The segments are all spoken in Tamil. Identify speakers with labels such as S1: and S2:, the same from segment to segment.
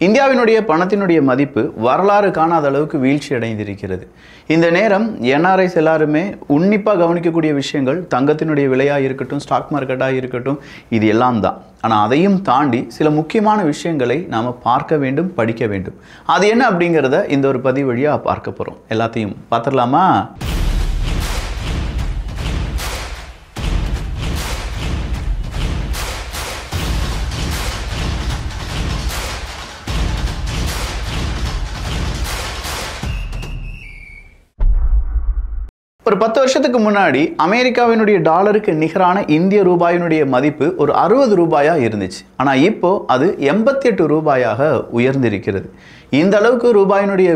S1: இந்தியாவினுடைய பணத்தினுடைய மதிப்பு வரலாறு காணாத அளவுக்கு வீழ்ச்சி அடைந்திருக்கிறது. இந்த நேரம் என்ஆர்ஐஸ் எல்லாருமே உன்னிப்பாக கவனிக்கக்கூடிய விஷயங்கள் தங்கத்தினுடைய விலையாக இருக்கட்டும், ஸ்டாக் மார்க்கெட்டாக இருக்கட்டும், இது எல்லாம் தான். ஆனால் அதையும் தாண்டி சில முக்கியமான விஷயங்களை நாம் பார்க்க வேண்டும், படிக்க வேண்டும். அது என்ன அப்படிங்கிறத இந்த ஒரு பதிவு வழியாக பார்க்க போகிறோம். எல்லாத்தையும் பார்த்துடலாமா? ஒரு 10 வருஷத்துக்கு முன்னாடி அமெரிக்காவினுடைய டாலருக்கு நிகரான இந்திய ரூபாயினுடைய மதிப்பு ஒரு 60 ரூபாயா இருந்துச்சு. ஆனால் இப்போ அது 88 ரூபாயாக உயர்ந்திருக்கிறது. இந்த அளவுக்கு ரூபாயினுடைய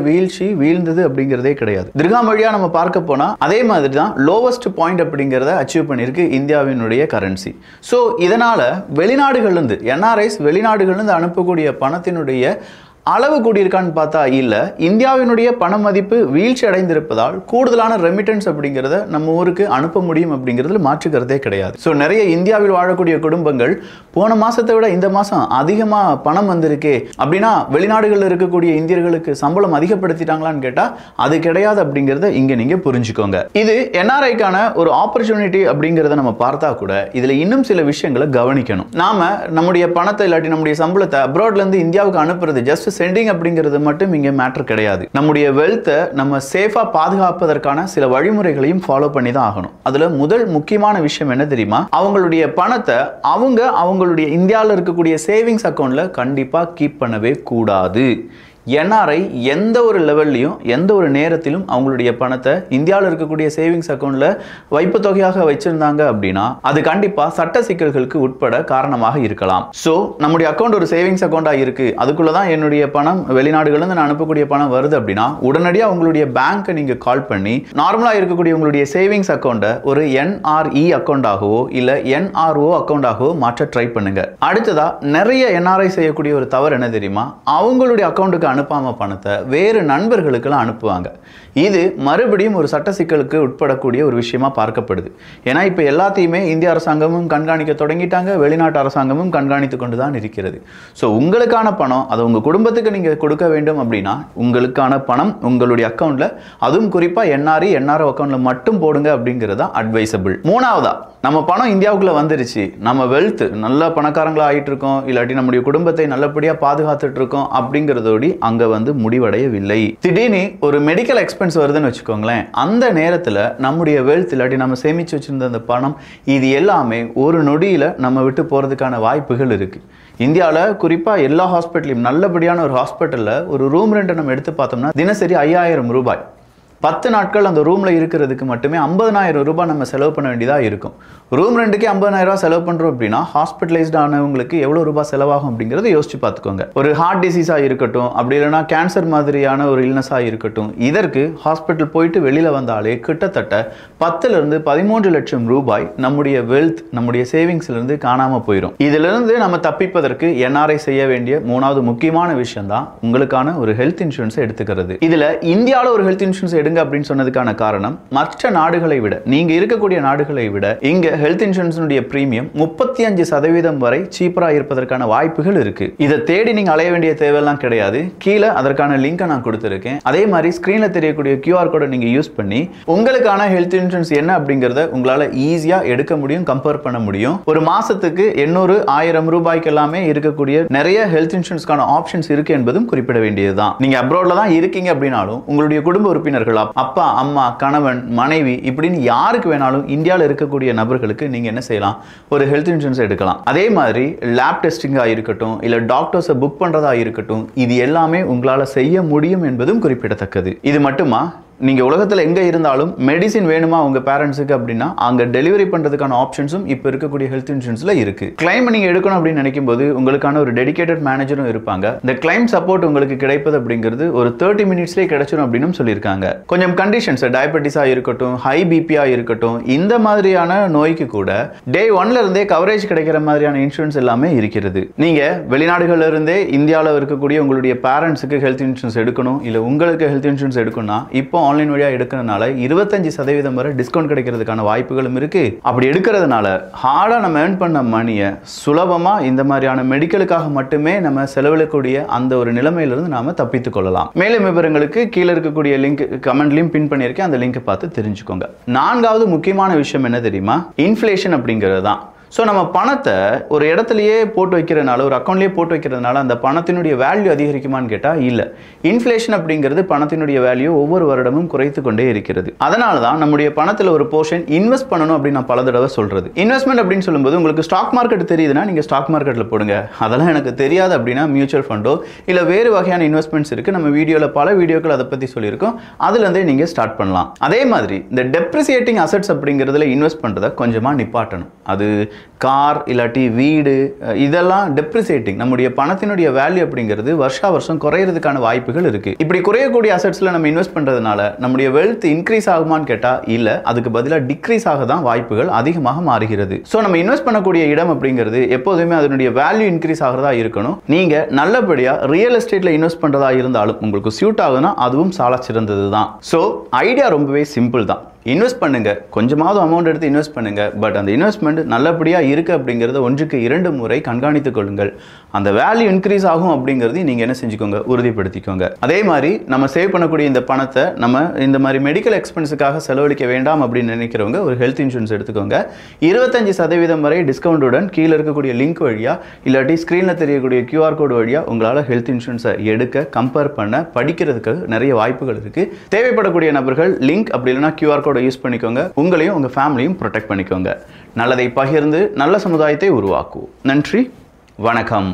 S1: வீழ்ந்தது அப்படிங்கிறதே கிடையாது. திர்ஹாம் வழியா நம்ம பார்க்க போனா அதே மாதிரி தான் லோவஸ்ட் பாயிண்ட் அப்படிங்கிறத அச்சீவ் பண்ணியிருக்கு இந்தியாவினுடைய கரன்சி. ஸோ இதனால வெளிநாடுகள்லேருந்து என்ஆர்ஐஸ் வெளிநாடுகள்லேருந்து அனுப்பக்கூடிய பணத்தினுடைய அளவு கூடியிருக்கான்னு பார்த்தா இல்லை. இந்தியாவினுடைய பண மதிப்பு வீழ்ச்சி அடைந்திருப்பதால் கூடுதலான ரெமிட்டன்ஸ் அப்படிங்கிறத நம்ம ஊருக்கு அனுப்ப முடியும் அப்படிங்கிறதுல மாற்றுக்கிறதே கிடையாது. ஸோ நிறைய இந்தியாவில் வாழக்கூடிய குடும்பங்கள் போன மாதத்தை விட இந்த மாதம் அதிகமாக பணம் வந்திருக்கே அப்படின்னா வெளிநாடுகளில் இருக்கக்கூடிய இந்தியர்களுக்கு சம்பளம் அதிகப்படுத்திட்டாங்களான்னு கேட்டால் அது கிடையாது அப்படிங்கிறத இங்கே நீங்கள் புரிஞ்சுக்கோங்க. இது என்ஆர்ஐக்கான ஒரு ஆப்பர்ச்சுனிட்டி அப்படிங்கிறத நம்ம பார்த்தா கூட இதில் இன்னும் சில விஷயங்களை கவனிக்கணும். நாம நம்முடைய பணத்தை இல்லாட்டி நம்முடைய சம்பளத்தை அப்ராட்லேருந்து இந்தியாவுக்கு அனுப்புறது ஜஸ்ட் சென்டிங் அப்படிங்கிறது மட்டும் இங்கே மேட்டர் கிடையாது. நம்முடைய வெல்த்தை நம்ம சேஃபா பாதுகாப்பதற்கான சில வழிமுறைகளையும் ஃபாலோ பண்ணி தான் ஆகணும். அதுல முதல் முக்கியமான விஷயம் என்ன தெரியுமா? அவங்களுடைய பணத்தை அவங்களுடைய இந்தியாவில் இருக்கக்கூடிய சேவிங்ஸ் அக்கௌண்ட்ல கண்டிப்பா கீப் பண்ணவே கூடாது. என்ஆர்ஐ எந்த ஒரு லெவல்லையும் எந்த ஒரு நேரத்திலும் அவங்களுடைய பணத்தை இந்தியாவில் இருக்கக்கூடிய சேவிங்ஸ் அக்கௌண்ட்ல வைப்பு தொகையாக வச்சிருந்தாங்க அப்படின்னா அது கண்டிப்பா சட்ட சிக்கல்களுக்கு உட்பட காரணமாக இருக்கலாம். ஸோ நம்முடைய அக்கௌண்ட் ஒரு சேவிங்ஸ் அக்கௌண்டா இருக்கு, அதுக்குள்ளதான் என்னுடைய பணம் வெளிநாடுகள்ல நான் அனுப்பக்கூடிய பணம் வருது அப்படின்னா உடனடியாக உங்களுடைய பேங்கை நீங்க கால் பண்ணி நார்மலா இருக்கக்கூடிய உங்களுடைய சேவிங்ஸ் அக்கௌண்ட்டை ஒரு என்ஆர்இ அக்கௌண்டாகவோ இல்ல என்ஆர்ஓ அக்கௌண்டாகவோ மாற்ற ட்ரை பண்ணுங்க. அடுத்ததா நிறைய என்ஆர்ஐ செய்யக்கூடிய ஒரு தவறு என்ன தெரியுமா? அவங்களுடைய அக்கௌண்ட்டுக்கு அனுப்பாம பணத்தை வேறு நண்பர்களுக்கெல்லாம் அனுப்புவாங்க. இது மறுபடியும் ஒரு சட்ட சிக்கலுக்கு உட்படக்கூடிய ஒரு விஷயமா பார்க்கப்படுது. ஏன்னா இப்போ எல்லாத்தையுமே இந்திய அரசாங்கமும் கண்காணிக்க தொடங்கிட்டாங்க, வெளிநாட்டு அரசாங்கமும் கண்காணித்து கொண்டு தான் இருக்கிறது. ஸோ உங்களுக்கான பணம் அதை உங்கள் குடும்பத்துக்கு நீங்கள் கொடுக்க வேண்டும் அப்படின்னா உங்களுக்கான பணம் உங்களுடைய அக்கௌண்ட்ல, அதுவும் குறிப்பாக என்ஆர்ஓ அக்கௌண்ட்ல மட்டும் போடுங்க அப்படிங்கிறது தான் அட்வைசபிள். மூணாவதா, நம்ம பணம் இந்தியாவுக்குள்ள வந்துருச்சு, நம்ம வெல்த் நல்ல பணக்காரங்களா ஆயிட்டு இருக்கோம், இல்லாட்டி நம்முடைய குடும்பத்தை நல்லபடியாக பாதுகாத்துட்டு இருக்கோம் அப்படிங்கிறதோடி அங்க வந்து முடிவடையவில்லை. திடீர்னு ஒரு மெடிக்கல் எக்ஸ்பென்ஸ் வருதுன்னு வச்சுக்கோங்களேன், அந்த நேரத்தில் நம்முடைய வெல்த் இல்லாட்டி நம்ம சேமிச்சு வச்சிருந்த அந்த பணம் இது எல்லாமே ஒரு நொடியில் நம்ம விட்டு போகிறதுக்கான வாய்ப்புகள் இருக்கு. இந்தியாவில் குறிப்பாக எல்லா ஹாஸ்பிட்டலையும் நல்லபடியான ஒரு ஹாஸ்பிட்டலில் ஒரு ரூம் ரெண்ட் நம்ம எடுத்து பார்த்தோம்னா தினசரி 5000 ரூபாய். 10 நாட்கள் அந்த ரூமில் இருக்கிறதுக்கு மட்டுமே 50,000 ரூபாய் நம்ம செலவு பண்ண வேண்டியதாக இருக்கும். ரூம் ரெண்டுக்கே 50,000 ரூபாய் செலவு பண்ணுறோம் அப்படின்னா ஹாஸ்பிட்டலைஸ்ட் ஆனவங்களுக்கு எவ்வளோ ரூபாய் செலவாகும் அப்படிங்கிறத யோசிச்சு பார்த்துக்கோங்க. ஒரு ஹார்ட் டிசீஸாக இருக்கட்டும், அப்படி இல்லைனா கேன்சர் மாதிரியான ஒரு இல்னஸாக இருக்கட்டும், இதற்கு ஹாஸ்பிட்டல் போயிட்டு வெளியில் வந்தாலே கிட்டத்தட்ட 10லிருந்து 13 லட்சம் ரூபாய் நம்முடைய வெல்த் நம்முடைய சேவிங்ஸ்லேருந்து காணாமல் போயிடும். இதிலிருந்து நம்ம தப்பிப்பதற்கு என்ஆர்ஐ செய்ய வேண்டிய மூணாவது முக்கியமான விஷயம் தான் உங்களுக்கான ஒரு ஹெல்த் இன்சூரன்ஸை எடுத்துக்கிறது. இதில் இந்தியாவில் ஒரு ஹெல்த் இன்சூரன்ஸ் அப்படின்னு சொன்னதுக்கான காரணம் மற்ற நாடுகளை விட, நீங்க இருக்கக்கூடிய நாடுகளை விட இங்க ஹெல்த் இன்சூரன்ஸ் பிரீமியம் 35% வரை சீப்பரா இருப்பதற்கான வாய்ப்புகள் இருக்கு. இதை தேடி நீங்க அலைய வேண்டிய தேவையெல்லாம் கிடையாது. கீழே அதற்கான லிங்கை நான் கொடுத்திருக்கேன். அதே மாதிரி ஸ்கிரீன்ல தெரியக்கூடிய QR கோடை நீங்க யூஸ் பண்ணி உங்களுக்கான ஹெல்த் இன்சூரன்ஸ் என்ன அப்படிங்கறத உங்களால ஈஸியா எடுக்க முடியும், கம்பேர் பண்ண முடியும். ஒரு மாசத்துக்கு 800, 1000 ரூபாய்க்கு எல்லாமே இருக்கக்கூடிய நிறைய ஹெல்த் இன்சூரன்ஸ்க்கான ஆப்ஷன்ஸ் இருக்கு என்பதும் குறிப்பிட வேண்டியதுதான். நீங்க அப்ராட்ல தான் இருக்கீங்க அப்படின்னாலும் உங்களுடைய குடும்ப உறுப்பினர்கள் அப்பா, அம்மா, கணவன், மனைவி இப்படின்னு யாருக்கு வேணாலும் இந்தியாவில் இருக்கக்கூடிய நபர்களுக்கு நீங்க என்ன செய்யலாம்? ஒரு ஹெல்த் இன்சூரன்ஸ் எடுக்கலாம். அதே மாதிரி லேப் டெஸ்டிங்கா இருக்கட்டும், இல்ல டாக்டர்ஸை புக் பண்றதா இருக்கட்டும், இது எல்லாமே உங்களால செய்ய முடியும் என்பதும் குறிப்பிடத்தக்கது. இது மட்டுமா, நீங்க உலகத்துல எங்க இருந்தாலும் மெடிசின் வேணுமா உங்க பேரண்ட்ஸுக்கு அப்படின்னா அங்க டெலிவரி பண்றதுக்கான ஆப்ஷன்ஸும் இப்ப இருக்கக்கூடிய ஹெல்த் இன்சூரன்ஸ்ல இருக்கு. கிளைம் நீங்க எடுக்கணும் அப்படின்னு நினைக்கும் போது உங்களுக்கான ஒரு டெடிகேட்டட் மேனேஜரும் இருப்பாங்க. இந்த கிளைம் சப்போர்ட் உங்களுக்கு கிடைப்பது அப்படிங்கிறது ஒரு 30 மினிட்ஸ்லேயே கிடைச்சிடும் அப்படின்னு சொல்லியிருக்காங்க. கொஞ்சம் கண்டிஷன்ஸ், டயபெட்டிஸா இருக்கட்டும், ஹை பிபியா இருக்கட்டும், இந்த மாதிரியான நோய்க்கு கூட டே 1ல இருந்தே கவரேஜ் கிடைக்கிற மாதிரியான இன்சூரன்ஸ் எல்லாமே இருக்கிறது. நீங்க வெளிநாடுகள்ல இருந்தே இந்தியாவில் இருக்கக்கூடிய உங்களுடைய பேரண்ட்ஸுக்கு ஹெல்த் இன்சூரன்ஸ் எடுக்கணும், இல்ல உங்களுக்கு ஹெல்த் இன்சூரன்ஸ் எடுக்கணும்னா இப்போ ஆன்லைன் வழியா எடுக்கிறதுனால 25% வரை டிஸ்கவுண்ட் கிடைக்கிறதுக்கான வாய்ப்புகளும் இருக்கு. அப்படி எடுக்கிறதுனால ஹார்டா நம்ம earn பண்ண மணியை சுலபமா இந்த மாதிரியான மெடிக்கலுக்காக மட்டுமே நம்ம செலவழிக்கக்கூடிய அந்த ஒரு நிலைமையிலிருந்து நாம தப்பித்துக் கொள்ளலாம். மேலும் விவரங்களுக்கு கீழே இருக்கக்கூடிய லிங்க் கமெண்ட்லயும் பின் பண்ணியிருக்கேன், அந்த லிங்கை பார்த்து தெரிஞ்சுக்கோங்க. நான்காவது முக்கியமான விஷயம் என்ன தெரியுமா? இன்ஃப்ளேஷன் அப்படிங்கிறது தான். ஸோ நம்ம பணத்தை ஒரு இடத்துலையே போட்டு வைக்கிறதுனால, ஒரு அக்கௌண்ட்லேயே போட்டு வைக்கிறதுனால அந்த பணத்தினுடைய வேல்யூ அதிகரிக்குமான்னு கேட்டால் இல்லை. இன்ஃப்ளேஷன் அப்படிங்கிறது பணத்தினுடைய வேல்யூ ஒவ்வொரு வருடமும் குறைத்து கொண்டே இருக்கிறது. அதனால தான் நம்முடைய பணத்தில் ஒரு போர்ஷன் இன்வெஸ்ட் பண்ணணும் அப்படின்னு நான் பல தடவை சொல்கிறது. இன்வெஸ்ட்மெண்ட் அப்படின்னு சொல்லும்போது உங்களுக்கு ஸ்டாக் மார்க்கெட் தெரியுதுன்னா நீங்கள் ஸ்டாக் மார்க்கெட்டில் போடுங்க. அதெல்லாம் எனக்கு தெரியாது அப்படின்னா மியூச்சுவல் ஃபண்டோ இல்லை வேறு வகையான இன்வெஸ்ட்மெண்ட்ஸ் இருக்குது. நம்ம வீடியோவில் பல வீடியோக்கள் அதை பற்றி சொல்லியிருக்கோம். அதுலேருந்தே நீங்கள் ஸ்டார்ட் பண்ணலாம். அதே மாதிரி இந்த டெப்ரிசியேட்டிங் அசெட்ஸ் அப்படிங்கிறதுல இன்வெஸ்ட் பண்ணுறதை கொஞ்சமாக நிப்பாட்டணும். அது கார் இல்லாட்டி வீடு, இதெல்லாம் டெப்ரிசியேட்டிங். நம்முடைய பணத்தினுடைய வேல்யூ அப்படிங்கிறது வருஷா வருஷம் குறையிறதுக்கான வாய்ப்புகள் இருக்கு. இப்படி குறையக்கூடிய அசெட்ஸ்ல நம்ம இன்வெஸ்ட் பண்றதுனால நம்முடைய வெல்த் இன்க்ரீஸ் ஆகுமான்னு கேட்டா இல்ல, அதுக்கு பதிலாக டிக்ரீஸ் ஆக தான் வாய்ப்புகள் அதிகமாக மாறுகிறது. ஸோ நம்ம இன்வெஸ்ட் பண்ணக்கூடிய இடம் அப்படிங்கிறது எப்போதுமே அதனுடைய வேல்யூ இன்க்ரீஸ் ஆகிறதா இருக்கணும். நீங்க நல்லபடியா ரியல் எஸ்டேட்ல இன்வெஸ்ட் பண்றதா இருந்தாலும் உங்களுக்கு சூட் ஆகுதுன்னா அதுவும் சால சிறந்தது தான். ஸோ ஐடியா ரொம்பவே சிம்பிள் தான். இன்வெஸ்ட் பண்ணுங்க, கொஞ்சமாவது அமௌண்ட் எடுத்து இன்வெஸ்ட் பண்ணுங்க. பட் அந்த இன்வெஸ்ட்மெண்ட் நல்லபடியாக இருக்குது அப்படிங்கிறத 1-2 முறை கண்காணித்துக் கொள்ளுங்கள். அந்த வேல்யூ இன்க்ரீஸ் ஆகும் அப்படிங்கிறதையும் நீங்கள் என்ன செஞ்சுக்கோங்க, உறுதிப்படுத்திக்கோங்க. அதே மாதிரி நம்ம சேவ் பண்ணக்கூடிய இந்த பணத்தை நம்ம இந்த மாதிரி மெடிக்கல் எக்ஸ்பென்ஸுக்காக செலவழிக்க வேண்டாம் அப்படின்னு நினைக்கிறவங்க ஒரு ஹெல்த் இன்சூரன்ஸ் எடுத்துக்கோங்க. 25% வரை டிஸ்கவுண்டுடன் கீழே இருக்கக்கூடிய லிங்க் வழியாக இல்லாட்டி ஸ்க்ரீனில் தெரியக்கூடிய QR கோடு வழியாக உங்களால் ஹெல்த் இன்சூரன்ஸை எடுக்க, கம்பேர் பண்ண, படிக்கிறதுக்கு நிறைய வாய்ப்புகள் இருக்குது. தேவைப்படக்கூடிய நபர்கள் லிங்க் அப்படி இல்லைனா QR கோடு யூஸ் பண்ணிக்கோங்க. உங்களையும் உங்க ஃபேமிலியும் ப்ரொடெக்ட் பண்ணிக்கோங்க. நல்லதை பகிர்ந்து நல்ல சமுதாயத்தை உருவாக்குவோம். நன்றி, வணக்கம்.